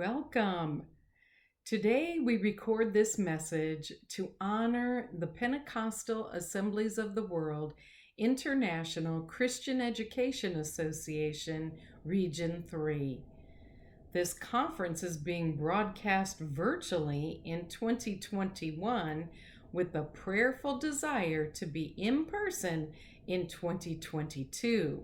Welcome. Today we record this message to honor the Pentecostal Assemblies of the World International Christian Education Association, Region 3. This conference is being broadcast virtually in 2021 with a prayerful desire to be in person in 2022.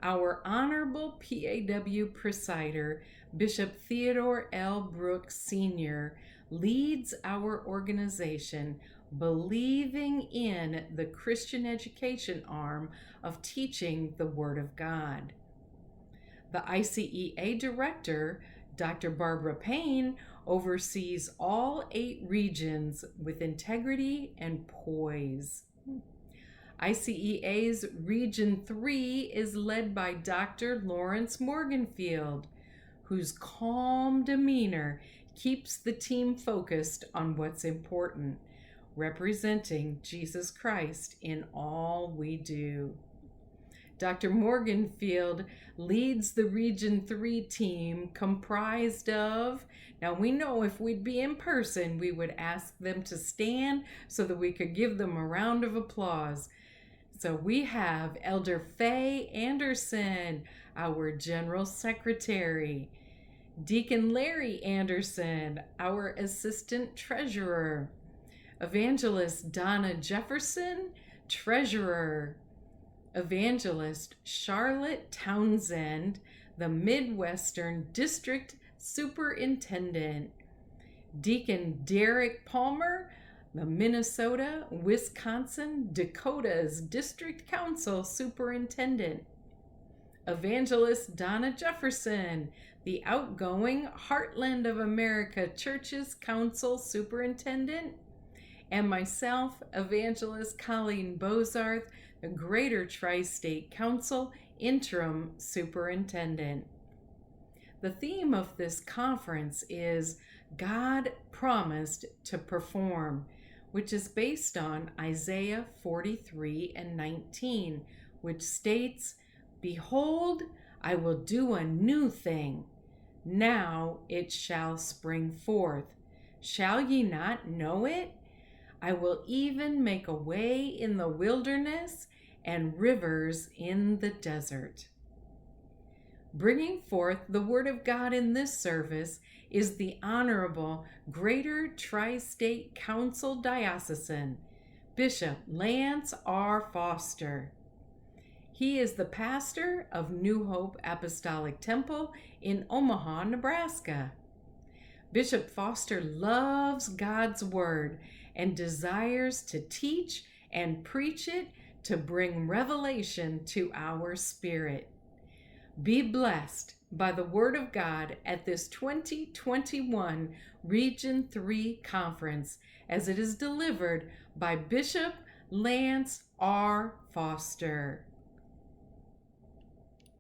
Our Honorable PAW Presider, Bishop Theodore L. Brooks Sr., leads our organization believing in the Christian education arm of teaching the Word of God. The ICEA Director, Dr. Barbara Payne, oversees all 8 regions with integrity and poise. ICEA's Region 3 is led by Dr. Lawrence Morganfield, whose calm demeanor keeps the team focused on what's important, representing Jesus Christ in all we do. Dr. Morganfield leads the Region 3 team comprised of, now we know if we'd be in person, we would ask them to stand so that we could give them a round of applause. So we have Elder Faye Anderson, our General Secretary, Deacon Larry Anderson, our Assistant Treasurer, Evangelist Donna Jefferson, Treasurer, Evangelist Charlotte Townsend, the Midwestern District Superintendent, Deacon Derek Palmer, the Minnesota, Wisconsin, Dakota's District Council Superintendent, Evangelist Donna Jefferson, the outgoing Heartland of America Churches Council Superintendent, and myself, Evangelist Colleen Bozarth, the Greater Tri-State Council Interim Superintendent. The theme of this conference is God Promised to Perform, which is based on Isaiah 43:19, which states, "Behold, I will do a new thing. Now it shall spring forth. Shall ye not know it? I will even make a way in the wilderness and rivers in the desert." Bringing forth the Word of God in this service is the Honorable Greater Tri-State Council Diocesan, Bishop Lance R. Foster. He is the pastor of New Hope Apostolic Temple in Omaha, Nebraska. Bishop Foster loves God's Word and desires to teach and preach it to bring revelation to our spirit. Be blessed by the Word of God at this 2021 Region 3 conference as it is delivered by Bishop Lance R. Foster.